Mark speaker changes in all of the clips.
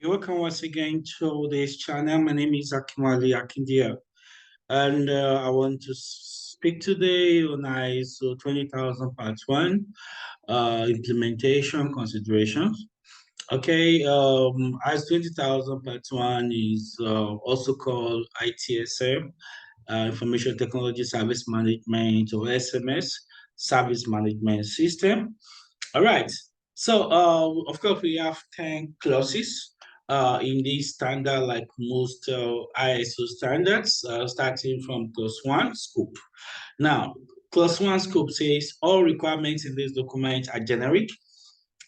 Speaker 1: You're welcome once again to this channel. My name is Akimali Akindia, and I want to speak today on ISO 20000 Part 1 implementation considerations. Okay, ISO 20000 Part 1 is also called ITSM, Information Technology Service Management, or SMS, Service Management System. All right. So, of course, we have 10 clauses in this standard, like most ISO standards, starting from clause 1, scope. Now, clause 1 scope says all requirements in this document are generic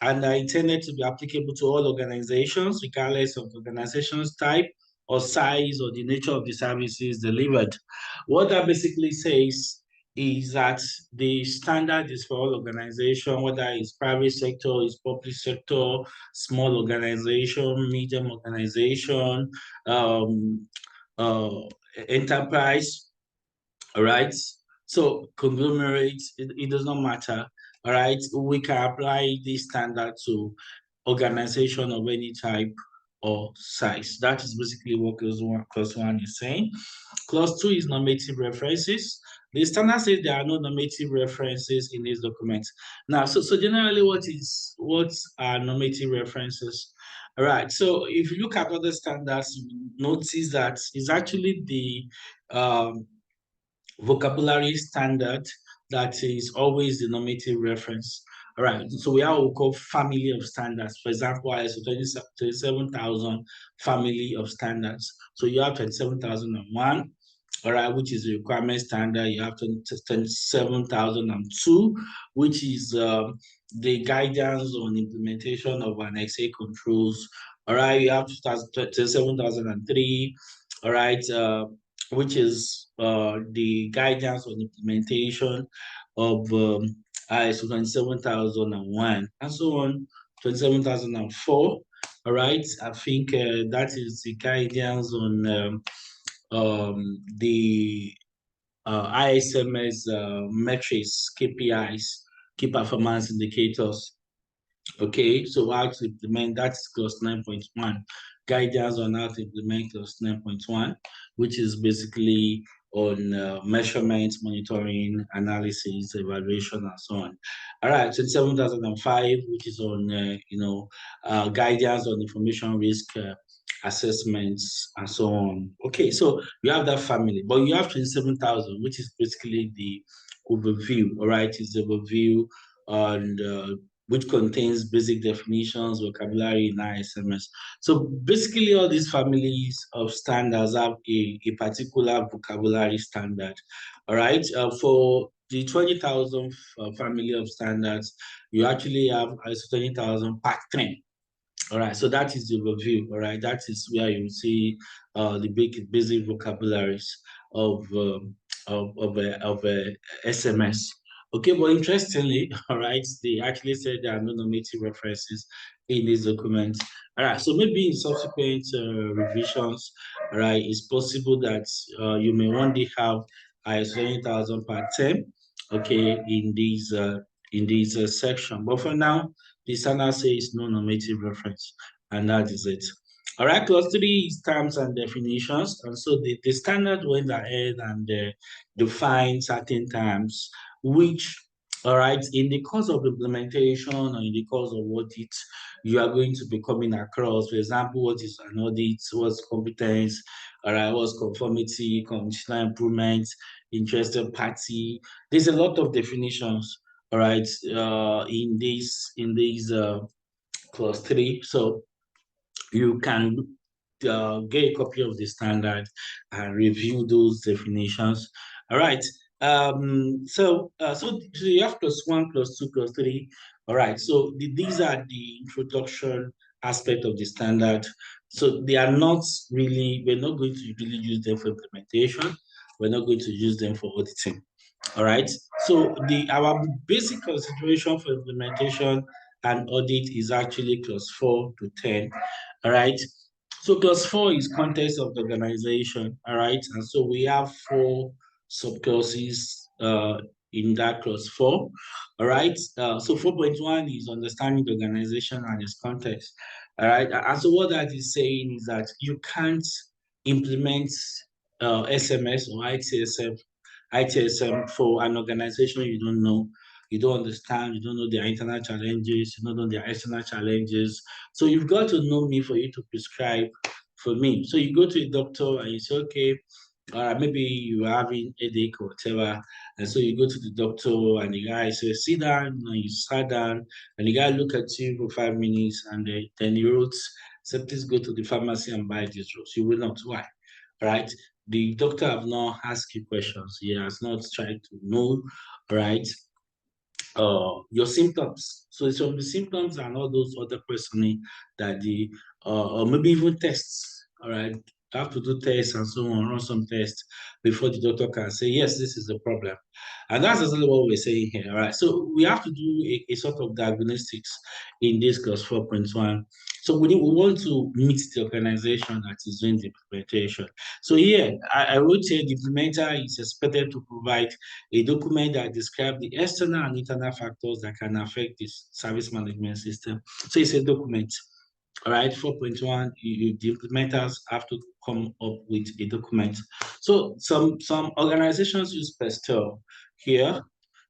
Speaker 1: and are intended to be applicable to all organizations, regardless of the organization's type or size or the nature of the services delivered. What that basically says is that the standard is for all organizations, whether it's private sector, it's public sector, small organization, medium organization, um, uh, enterprise, all right? So conglomerate, it does not matter, all right? We can apply this standard to organization of any type or size. That is basically what clause one is saying. Clause 2 is normative references. The standard says there are no normative references in this document. Now, so generally, what are normative references? All right. So if you look at other standards, you notice that it's actually the vocabulary standard that is always the normative reference. All right, so we have what we call family of standards. For example, ISO 27,000 family of standards. So you have 27,001, all right, which is the requirement standard. You have 27,002, which is the guidance on implementation of an XA controls. All right, you have 27,003, all right, which is the guidance on implementation of ISO 27001 and so on, 27004. All right, I think that is the guidance on the ISMS metrics, KPIs, key performance indicators. Okay, so how to implement that's clause 9.1, guidance on how to implement clause 9.1, which is basically on measurement, monitoring, analysis, evaluation, and so on. All right, 27,005, which is on guidance on information risk assessments and so on. Okay, so you have that family, but you have 27,000, which is basically the overview. All right, it's the overview and which contains basic definitions, vocabulary in ISMS. So basically all these families of standards have a particular vocabulary standard, all right? For the 20,000 family of standards, you actually have ISO 20,000 Part 10. All right, so that is the overview, all right? That is where you see the basic vocabularies of SMS. Okay, but interestingly, all right, they actually said there are no normative references in this document. All right, so maybe in subsequent revisions, all right, it's possible that you may one day have ISO 20,000 Part 10, okay, in this section. But for now, the standard says no normative reference, and that is it. All right, clause 3 is terms and definitions. And so the standard went ahead and defined certain terms, which, all right, in the course of implementation or in the course of audit, you are going to be coming across. For example, what is an audit, what's competence, all right, what's conformity, conditional improvement, interested party. There's a lot of definitions, all right, in these clause 3. So you can get a copy of the standard and review those definitions. All right. So you have clause 1, clause 2, clause 3. All right. So these are the introduction aspect of the standard. So they are not really, we're not going to really use them for implementation. We're not going to use them for auditing. All right. So our basic consideration for implementation and audit is actually clause 4 to 10. All right. So clause 4 is context of the organization. All right. And so we have 4 subclauses in that clause 4. All right. So 4.1 is understanding the organization and its context. All right. And so what that is saying is that you can't implement SMS or ITSM for an organization you don't know, you don't understand, you don't know their internal challenges, you don't know their external challenges. So you've got to know me for you to prescribe for me. So you go to a doctor and you say, okay, maybe you are having headache or whatever, and so you go to the doctor and the guy says, sit down, you sat down, and the guy look at you for 5 minutes, and then he wrote, so please go to the pharmacy and buy these drugs. You will not. Why? Right? The doctor have not asked you questions. He has not tried to know, right? Your symptoms. So some of the symptoms and all those other questioning that or maybe even tests. All right, have to do tests and so on, run some tests before the doctor can say, yes, this is the problem. And that's exactly what we're saying here. All right, so we have to do a sort of diagnostics in this clause 4.1. So we want to meet the organization that is doing the implementation. So here, I wrote here the implementer is expected to provide a document that describes the external and internal factors that can affect this service management system. So it's a document. All right, 4.1, the implementers have to come up with a document. So some organizations use Pastel here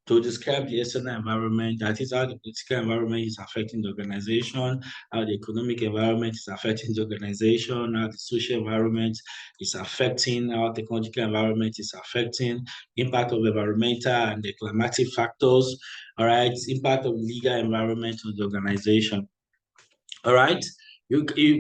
Speaker 1: to describe the external environment, that is how the political environment is affecting the organization, how the economic environment is affecting the organization, how the social environment is affecting, how the technological environment is affecting, impact of environmental and the climatic factors, all right, impact of legal environment on the organization. All right.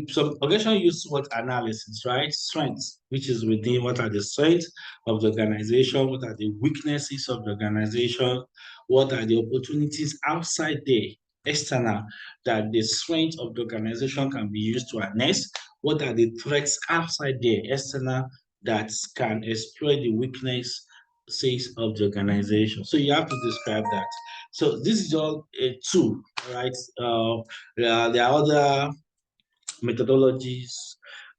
Speaker 1: Some organization use SWOT analysis, right? Strengths, which is within what are the strengths of the organization, what are the weaknesses of the organization, what are the opportunities outside the external that the strength of the organization can be used to harness, what are the threats outside the external that can exploit the weakness says of the organization. So you have to describe that. So this is all a tool, right? There are other methodologies,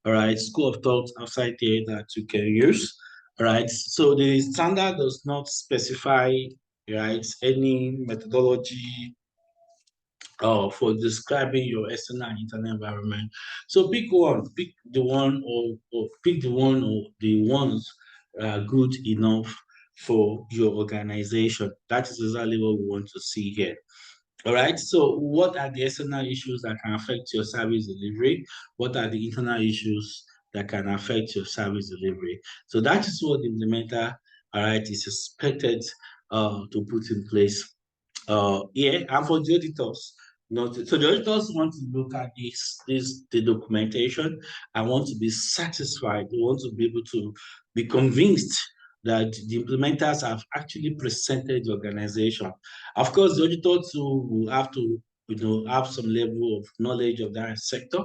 Speaker 1: all right, school of thought outside there that you can use, all right. So the standard does not specify, right, any methodology for describing your external and internal environment. So pick one, pick the one, or pick the one or the ones good enough for your organization. That is exactly what we want to see here. All right. So, what are the external issues that can affect your service delivery? What are the internal issues that can affect your service delivery? So, that is what the implementer, all right, is expected to put in place. Yeah, and for the auditors, so the auditors want to look at the documentation and want to be satisfied. They want to be able to be convinced that the implementers have actually presented the organization. Of course, the auditor too will have to, have some level of knowledge of that sector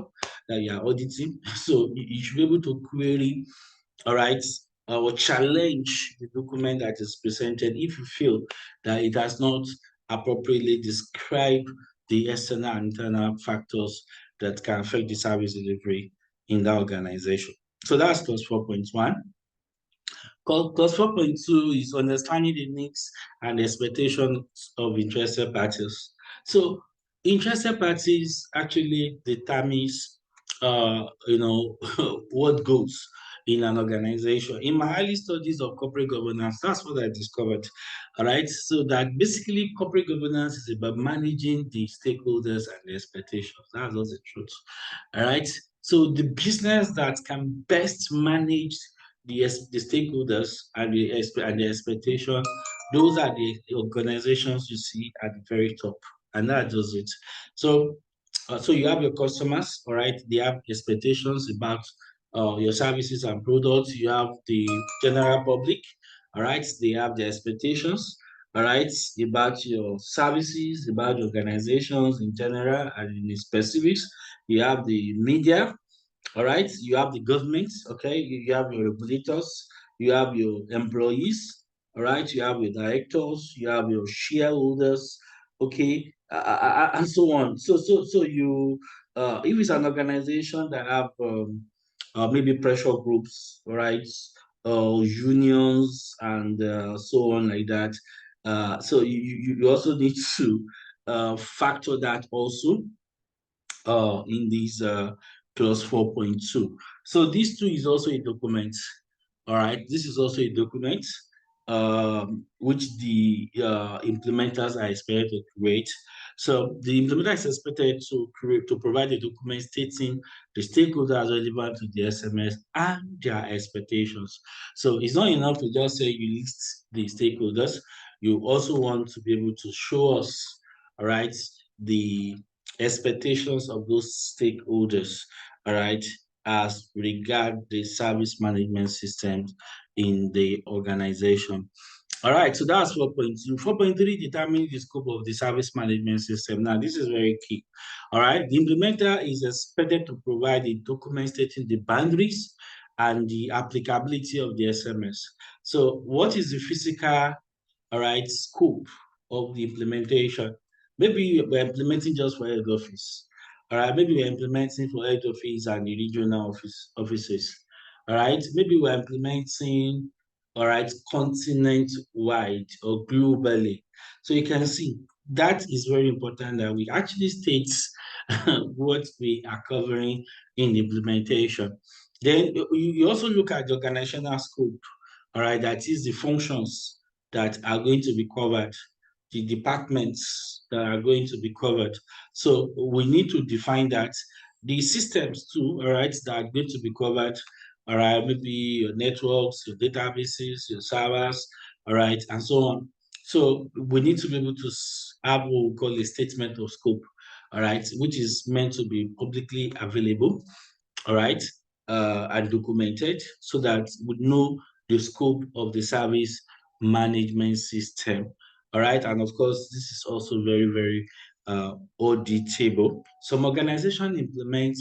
Speaker 1: that you are auditing. So you should be able to query, all right, or challenge the document that is presented if you feel that it does not appropriately describe the external and internal factors that can affect the service delivery in that organization. So that's clause 4.1. Clause 4.2 is understanding the needs and expectations of interested parties. So interested parties actually determines what goes in an organization. In my early studies of corporate governance, that's what I discovered. All right. So that basically corporate governance is about managing the stakeholders and the expectations. That's just the truth. All right. So the business that can best manage the stakeholders and the expectation, those are the organizations you see at the very top, and that does it. So, so you have your customers, all right? They have expectations about your services and products. You have the general public, all right? They have the expectations, all right, about your services, about your organizations in general and in the specifics. You have the media, all right, you have the government, okay, you have your regulators, you have your employees, all right, you have your directors, you have your shareholders, okay, and so on. So you, if it's an organization that have maybe pressure groups, all right, unions, and so on like that, So you also need to factor that also in this clause 4.2. So this too is also a document. All right, this is also a document which the implementers are expected to create. So the implementer is expected to create to provide a document stating the stakeholders relevant to the SMS and their expectations. So it's not enough to just say you list the stakeholders. You also want to be able to show us, all right, the expectations of those stakeholders, all right, as regard the service management systems in the organization. All right, so that's 4.2. 4.3 determines the scope of the service management system. Now, this is very key. All right, the implementer is expected to provide a document stating the boundaries and the applicability of the SMS. So, what is the physical, all right, scope of the implementation? Maybe we're implementing just for head office. All right, maybe we're implementing for head office and the regional offices. All right, maybe we're implementing, all right, continent wide or globally. So you can see that is very important that we actually state what we are covering in the implementation. Then you also look at the organizational scope, all right, that is the functions that are going to be covered, the departments that are going to be covered. So we need to define that. The systems too, all right, that are going to be covered, all right, maybe your networks, your databases, your servers, all right, and so on. So we need to be able to have what we call a statement of scope, all right, which is meant to be publicly available, all right, and documented so that we know the scope of the service management system. All right, and of course, this is also very, very auditable. Some organization implement,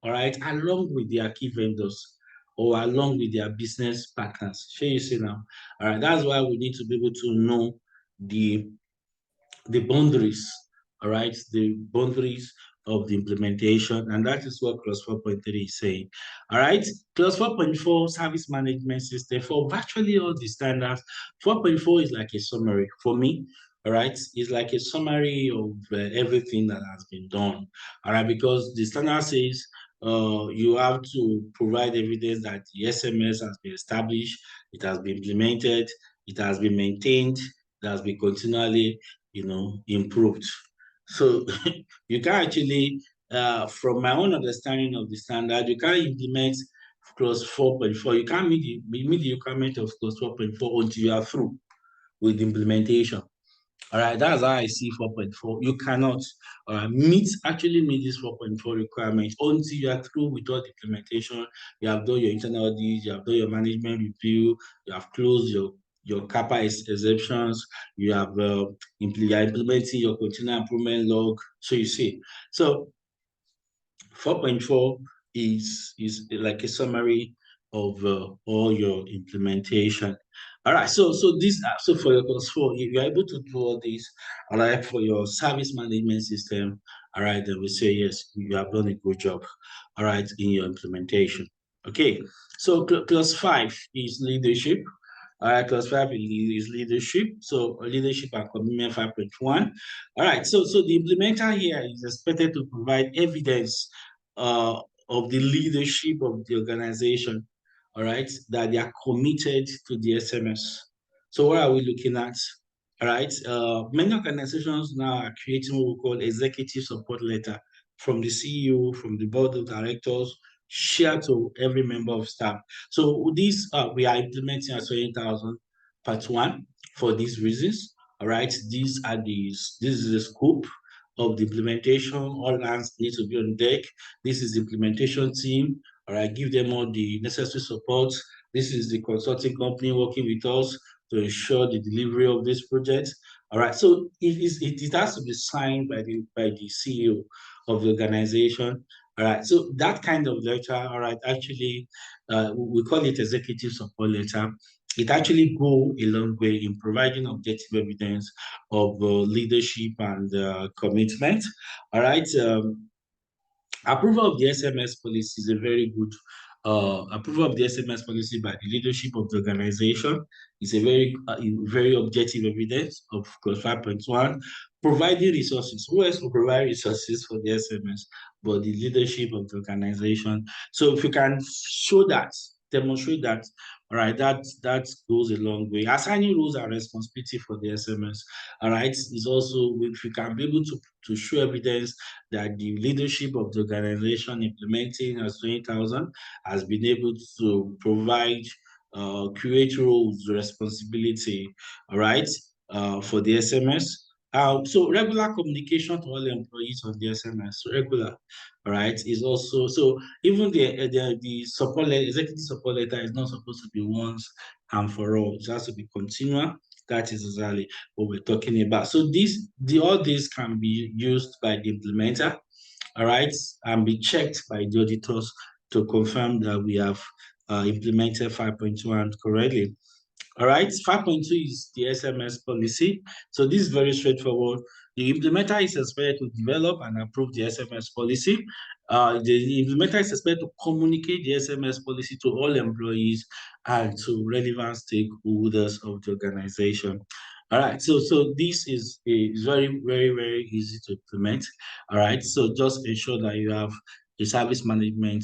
Speaker 1: all right, along with their key vendors or along with their business partners. Share you see now. All right, that's why we need to be able to know the boundaries, all right, the boundaries of the implementation, and that is what clause 4.3 is saying. All right, clause 4.4 service management system for virtually all the standards. 4.4 is like a summary for me. All right, it's like a summary of everything that has been done. All right, because the standard says you have to provide evidence that the SMS has been established, it has been implemented, it has been maintained, it has been continually, improved. So you can actually, from my own understanding of the standard, you can't implement clause 4.4. You can't meet the requirement of clause 4.4 until you are through with the implementation. All right, that's how I see 4.4. You cannot actually meet this 4.4 requirement until you are through with all the implementation. You have done your internal audit, you have done your management review, you have closed your kappa exceptions, you are implementing your continuous improvement log. So you see, so 4.4 is like a summary of all your implementation. All right, so for your class 4, if you're able to do all this, all right, for your service management system, all right, then we say yes, you have done a good job, all right, in your implementation. Okay, so class 5 is leadership. All right, class 5 is leadership. So leadership and commitment 5.1. All right, so the implementer here is expected to provide evidence of the leadership of the organization, all right, that they are committed to the SMS. So what are we looking at? All right, many organizations now are creating what we call executive support letter from the CEO, from the board of directors, share to every member of staff. So this we are implementing at 20,000 part one for these reasons. All right, this is the scope of the implementation. All hands need to be on deck. This is the implementation team. All right, give them all the necessary support. This is the consulting company working with us to ensure the delivery of this project. All right, so it has to be signed by the CEO of the organization. All right, so that kind of letter, all right, actually, we call it executive support letter. It actually go a long way in providing objective evidence of leadership and commitment. All right, approval of the SMS policy is a very good approval of the SMS policy by the leadership of the organization is a very objective evidence of clause 5.1. Providing resources. Who else will provide resources for the SMS? But the leadership of the organization. So if you can show that, demonstrate that, all right, that goes a long way. Assigning roles and responsibility for the SMS, all right, is also, if you can be able to show evidence that the leadership of the organization implementing as 20,000 has been able to provide create roles, responsibility, all right, for the SMS. So regular communication to all employees on the SMS, so regular, all right, is also, so even the support letter, executive support letter is not supposed to be once and for all. It has to be continual. That is exactly what we're talking about. So all these can be used by the implementer, all right, and be checked by the auditors to confirm that we have implemented 5.1 correctly. All right, 5.2 is the SMS policy. So this is very straightforward. The implementer is expected to develop and approve the SMS policy. The implementer is expected to communicate the SMS policy to all employees and to relevant stakeholders of the organization. All right, so this is very easy to implement. All right, so just ensure that you have a service management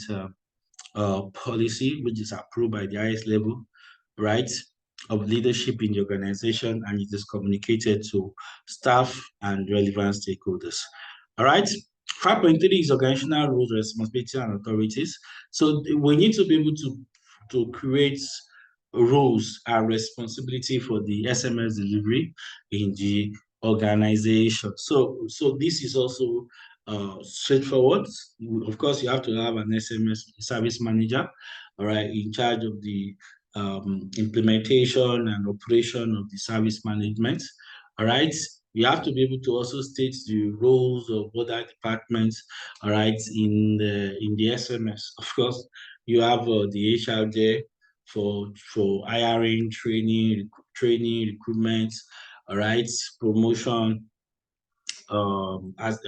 Speaker 1: policy which is approved by the highest level, right, of leadership in the organization, and it is communicated to staff and relevant stakeholders. All right. 5.3 is organizational roles, responsibilities, and authorities. So we need to be able to create roles and responsibility for the SMS delivery in the organization. So this is also straightforward. Of course, you have to have an SMS service manager, all right, in charge of the implementation and operation of the service management. All right. You have to be able to also state the roles of other departments, all right, in the SMS. Of course, you have the HR there for hiring, recruitment, all right, promotion, as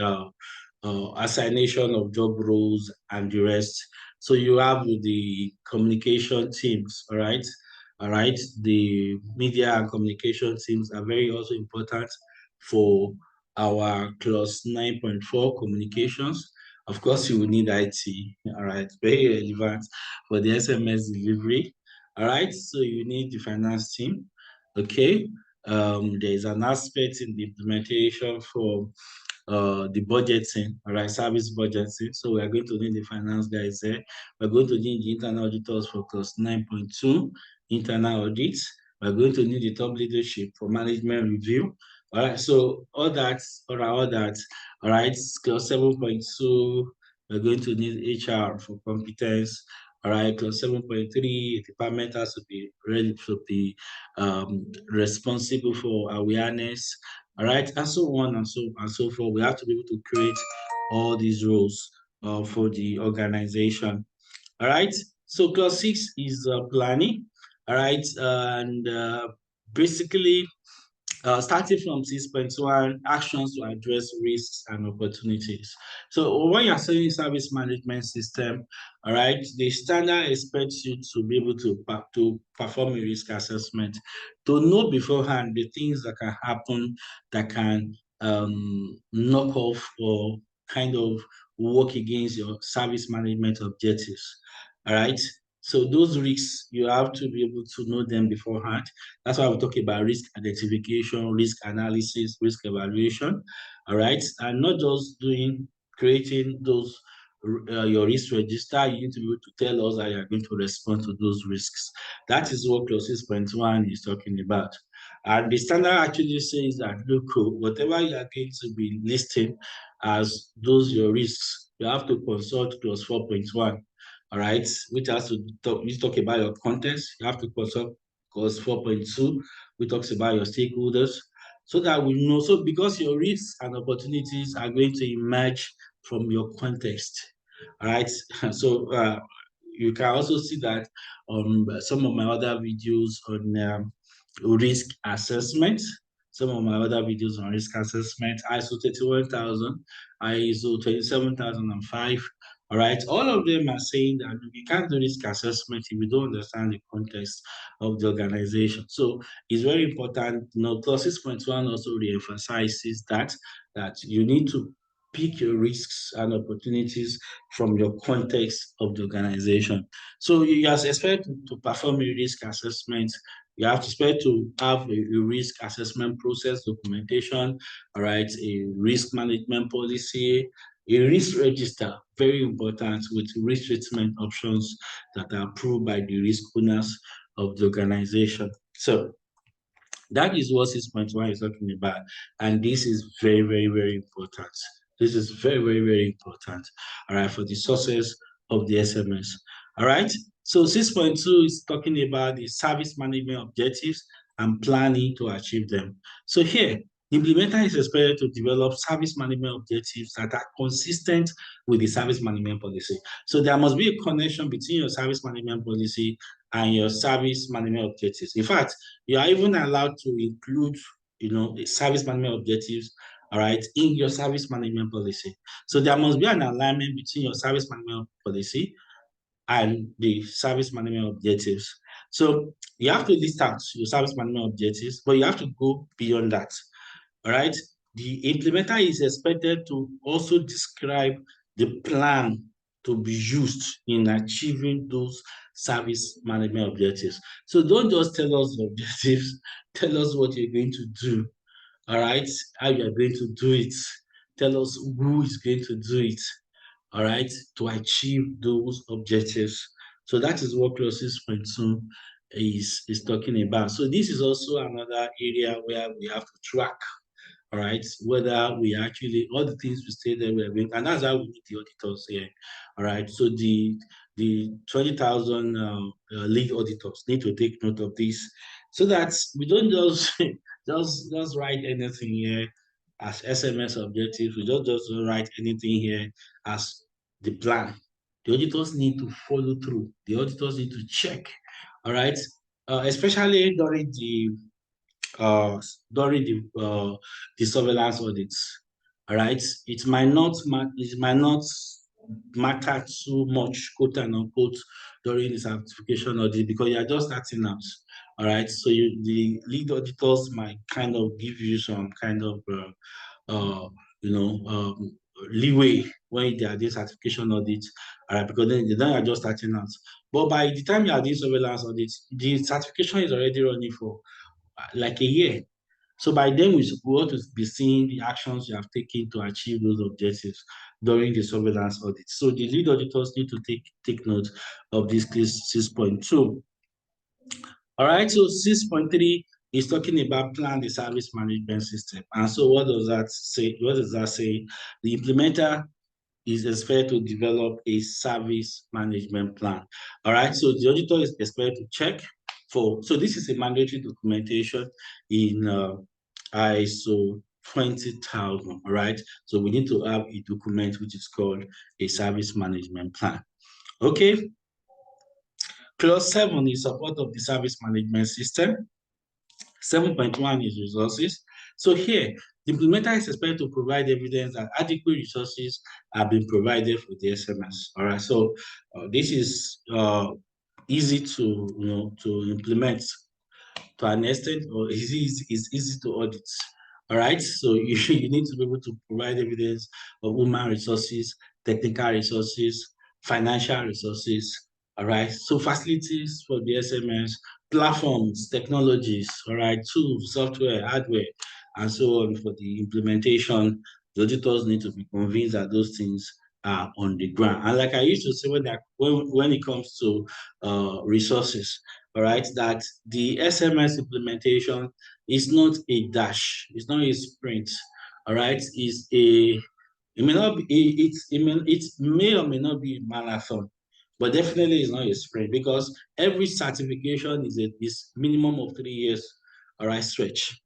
Speaker 1: assignation of job roles and the rest. So you have the communication teams, all right? All right. The media and communication teams are very also important for our clause 9.4 communications. Of course, you will need IT, all right? Very relevant for the SMS delivery, all right? So you need the finance team, okay? There is an aspect in the implementation for the budgeting, all right, service budgeting. So we are going to need the finance guys there. We're going to need the internal auditors for clause 9.2, internal audits. We're going to need the top leadership for management review. All right, so all that, all right, clause 7.2, we're going to need HR for competence. All right, clause 7.3, department has to be ready to be responsible for awareness, all right, and so on and so forth. We have to be able to create all these roles for the organization. All right. So clause 6 is planning. All right, and basically starting from 6.1, actions to address risks and opportunities. So when you're selling service management system, all right, the standard expects you to be able to perform a risk assessment, to know beforehand the things that can happen that can knock off or kind of work against your service management objectives. All right. So those risks, you have to be able to know them beforehand. That's why we talk about risk identification, risk analysis, risk evaluation, all right? And not just creating those, your risk register. You need to be able to tell us how you're going to respond to those risks. That is what clause 6.1 is talking about. And the standard actually says that, look, whatever you are going to be listing as those your risks, you have to consult clause 4.1, all right, which has to talk about your context. You have to consult clause 4.2, which talks about your stakeholders, so that we know. So because your risks and opportunities are going to emerge from your context, all right? So you can also see that on some of my other videos on risk assessment. Some of my other videos on risk assessment, ISO 31000, ISO 27005, All right, all of them are saying that you can't do risk assessment if you don't understand the context of the organization. So it's very important. Clause 6.1 also reemphasizes that you need to pick your risks and opportunities from your context of the organization. So you are expected to perform a risk assessment. You have to expect to have a risk assessment process documentation, all right, a risk management policy, a risk register, very important, with risk treatment options that are approved by the risk owners of the organization. So that is what 6.1 is talking about. And this is very, very, very important. This is very, very, very important, all right, for the success of the SMS. All right. So 6.2 is talking about the service management objectives and planning to achieve them. So here, the implementer is expected to develop service management objectives that are consistent with the service management policy. So there must be a connection between your service management policy and your service management objectives. In fact, you are even allowed to include, the service management objectives, all right, in your service management policy. So there must be an alignment between your service management policy and the service management objectives. So you have to list out your service management objectives, but you have to go beyond that. All right. The implementer is expected to also describe the plan to be used in achieving those service management objectives. So don't just tell us the objectives, tell us what you're going to do. All right. How you are going to do it. Tell us who is going to do it. All right. To achieve those objectives. So that is what clause 6.2 is talking about. So this is also another area where we have to track, all right, whether we actually, all the things we say that we're doing, and that's how we need the auditors here, all right. So the 20,000 lead auditors need to take note of this, so that we don't just just write anything here as SMS objectives. We don't just write anything here as the plan. The auditors need to follow through. The auditors need to check, all right, especially uh, during the surveillance audits. All right, it might not matter too much, quote and unquote, during the certification audit because you are just starting out. All right, so the lead auditors might kind of give you some kind of uh, you know leeway when they are doing certification audits. All right, because then you are just starting out. But by the time you are doing surveillance audits, the certification is already running for like a year. So by then, we ought to be seeing the actions you have taken to achieve those objectives during the surveillance audit. So the lead auditors need to take note of this case 6.2. All right, so 6.3 is talking about plan the service management system. And so what does that say? What does that say? The implementer is expected to develop a service management plan. All right, so the auditor is expected to check for, so this is a mandatory documentation in ISO 20,000, all right? So we need to have a document which is called a service management plan. Okay, clause 7 is support of the service management system. 7.1 is resources. So here, the implementer is expected to provide evidence that adequate resources have been provided for the SMS. All right, so this is easy to implement to an extent, or is easy to audit. All right, so you need to be able to provide evidence of human resources, technical resources, financial resources. All right, so facilities for the SMS, platforms, technologies, all right, tools, software, hardware, and so on for the implementation. The auditors need to be convinced that those things are on the ground. And like I used to say, when it comes to resources, all right, that the SMS implementation is not a dash, it's not a sprint, all right, it's a, it may not be, it may or may not be a marathon, but definitely it's not a sprint because every certification is minimum of 3 years, all right, stretch,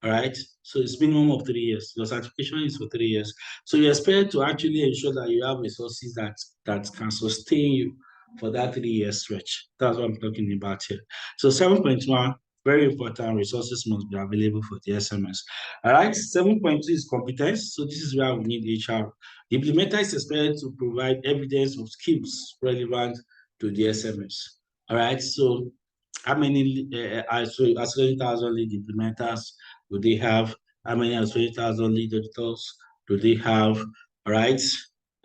Speaker 1: all right. So it's minimum of 3 years. Your certification is for 3 years. So you expect to actually ensure that you have resources that can sustain you for that 3 year stretch. That's what I'm talking about here. So 7.1, Very important. Resources must be available for the SMS. All right. 7.2 is competence. So this is where we need HR. The implementer is expected to provide evidence of skills relevant to the SMS. All right. So how many as 20,000 lead implementers do they have? How many as 20,000 lead auditors do they have? All right.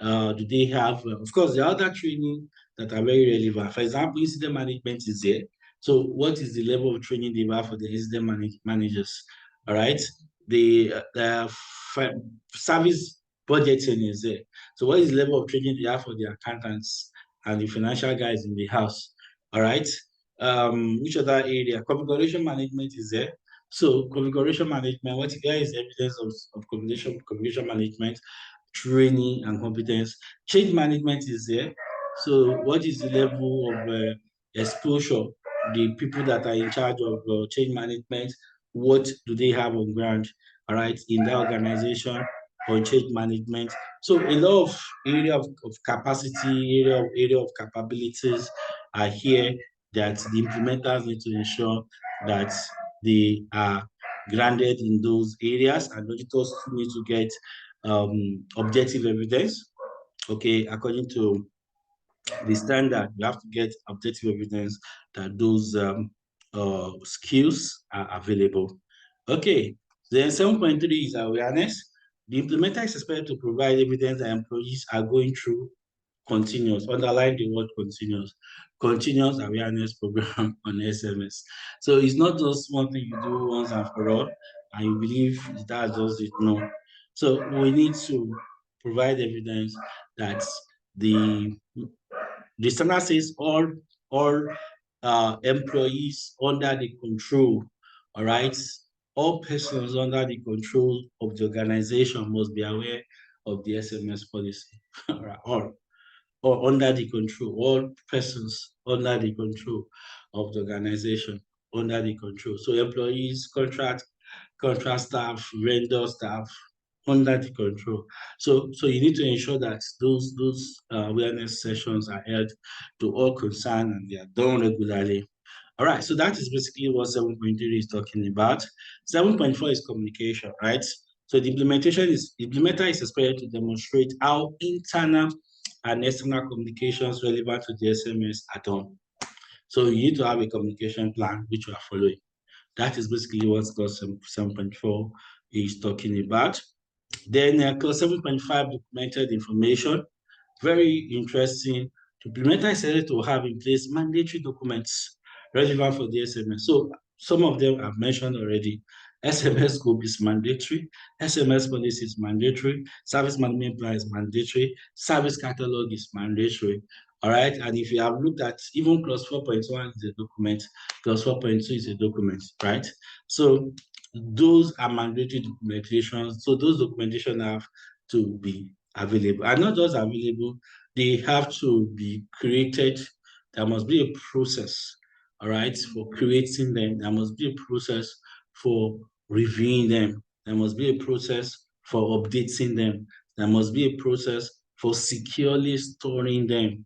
Speaker 1: Do they have, of course, the other training that are very relevant. For example, incident management is there. So, what is the level of training they have for the incident managers? All right. The service budgeting is there. So, what is the level of training they have for the accountants and the financial guys in the house? All right. Which other area? Configuration management is there. So configuration management, what here is evidence of configuration management, training and competence. Change management is there. So what is the level of exposure? The people that are in charge of change management, what do they have on ground, all right, in the organization on change management? So a lot of area of capacity, area of capabilities are here that the implementers need to ensure that they are grounded in those areas, and auditors need to get objective evidence. Okay, according to the standard, you have to get objective evidence that those skills are available. Okay, then 7.3 is awareness. The implementer is expected to provide evidence that employees are going through continuous, underline the word continuous awareness program on SMS. So it's not just one thing you do once and for all, and you believe that's just it. No. So we need to provide evidence that the the standard says all employees under the control, all right, all persons under the control of the organization must be aware of the SMS policy. All right, all or under the control, all persons under the control of the organization, under the control. So employees, contract staff, vendor staff, under the control. So you need to ensure that those awareness sessions are held to all concerned and they are done regularly. All right, so that is basically what 7.3 is talking about. 7.4 is communication, right? So the implementer is expected to demonstrate how internal and external communications relevant to the SMS are done. So you need to have a communication plan which you are following. That is basically what clause 7.4 is talking about. Then clause 7.5, documented information. Very interesting. The implementer is said to have in place mandatory documents relevant for the SMS. So some of them I've mentioned already. SMS scope is mandatory. SMS policy is mandatory. Service management plan is mandatory. Service catalog is mandatory. All right. And if you have looked at even clause 4.1 is a document, clause 4.2 is a document, right? So those are mandatory documentations. So those documentation have to be available. And not just available, they have to be created. There must be a process, all right, for creating them. There must be a process for reviewing them. There must be a process for updating them. There must be a process for securely storing them.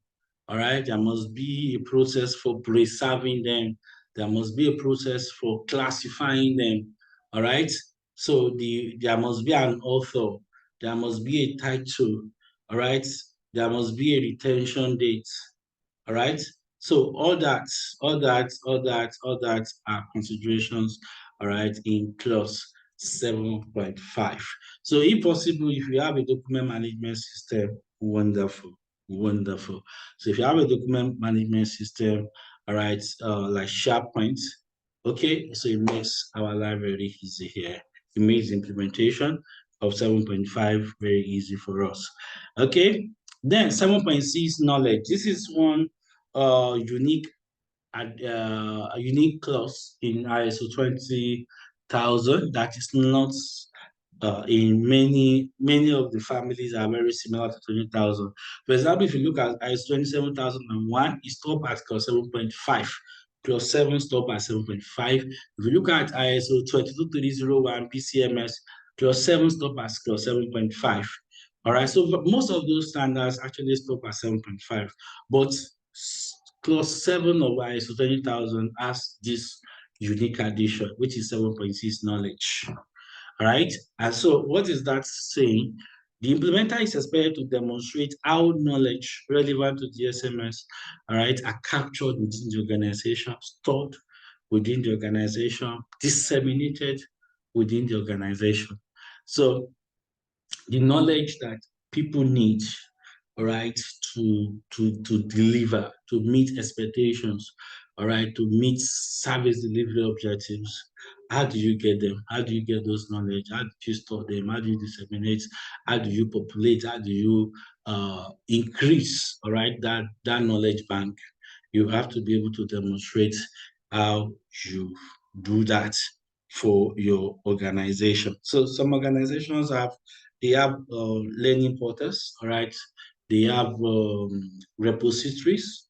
Speaker 1: All right, there must be a process for preserving them. There must be a process for classifying them. All right, so there must be an author. There must be a title. All right, there must be a retention date. All right. So all that are considerations, all right, in clause 7.5. So if possible, if you have a document management system, wonderful, wonderful. So if you have a document management system, all right, like SharePoint, okay, so it makes our life very easy here. It makes the implementation of 7.5 very easy for us. Okay, then 7.6 knowledge. This is one unique a unique clause in ISO 20,000 that is not in many of the families are very similar to 20,000. For example, if you look at ISO 27,001, it stopped at clause 7.5. Clause 7 stop at 7.5. If you look at ISO 22301 PCMS, clause 7 stop at clause 7.5. All right, so most of those standards actually stop at 7.5, but clause 7 of ISO 20,000 has this unique addition, which is 7.6 knowledge. All right. And so what is that saying? The implementer is expected to demonstrate how knowledge relevant to the SMS, all right, are captured within the organization, stored within the organization, disseminated within the organization. So the knowledge that people need, all right, to deliver, to meet expectations, all right, to meet service delivery objectives. How do you get them? How do you get those knowledge? How do you store them? How do you disseminate? How do you populate? How do you increase, all right, that knowledge bank? You have to be able to demonstrate how you do that for your organization. So some organizations have learning portals, all right. They have repositories,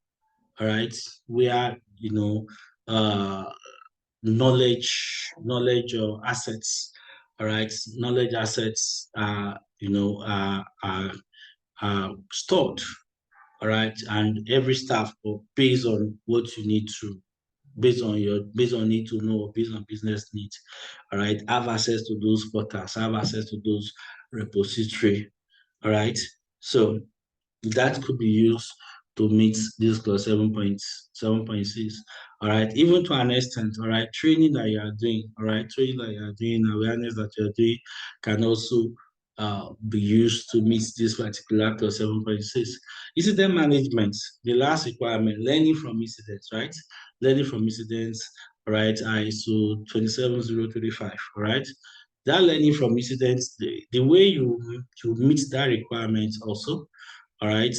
Speaker 1: all right, where uh, knowledge assets, all right, knowledge assets are stored, all right, and every staff based on what you need to based on need to know, based on business needs, all right, have access to those portals, have access to those repository, all right. So that could be used to meet this clause 7.6. All right, even to an extent, all right, training that you are doing, all right, training that you are doing, awareness that you're doing can also be used to meet this particular clause 7.6. Incident management, the last requirement, learning from incidents, right? Learning from incidents, right? ISO 27035, all right? That learning from incidents, the way you meet that requirement also, all right.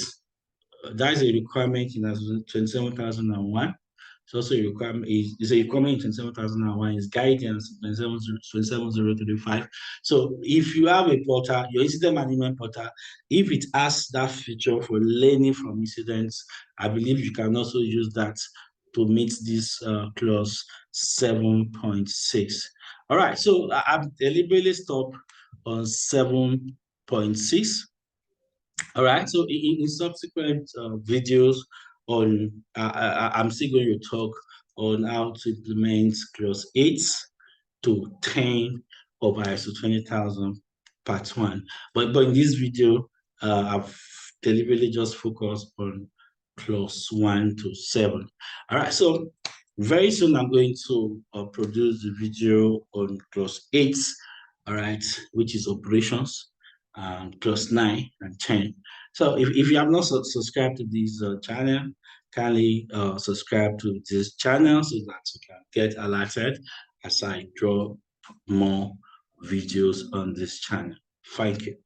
Speaker 1: That is a requirement in 27,001. It's also a requirement, is a requirement in 27,001, is guidance 27035. So if you have a portal, your incident management portal, if it has that feature for learning from incidents, I believe you can also use that to meet this clause 7.6. All right, so I've deliberately stopped on 7.6. All right. So in subsequent videos I'm still going to talk on how to implement clause 8 to 10 of ISO 20,000 part 1. But in this video, I've deliberately just focused on clause 1 to 7. All right. So very soon I'm going to produce the video on clause 8, all right, which is operations, clause 9 and 10. So if you have not subscribed to this channel, kindly subscribe to this channel so that you can get alerted as I draw more videos on this channel. Thank you.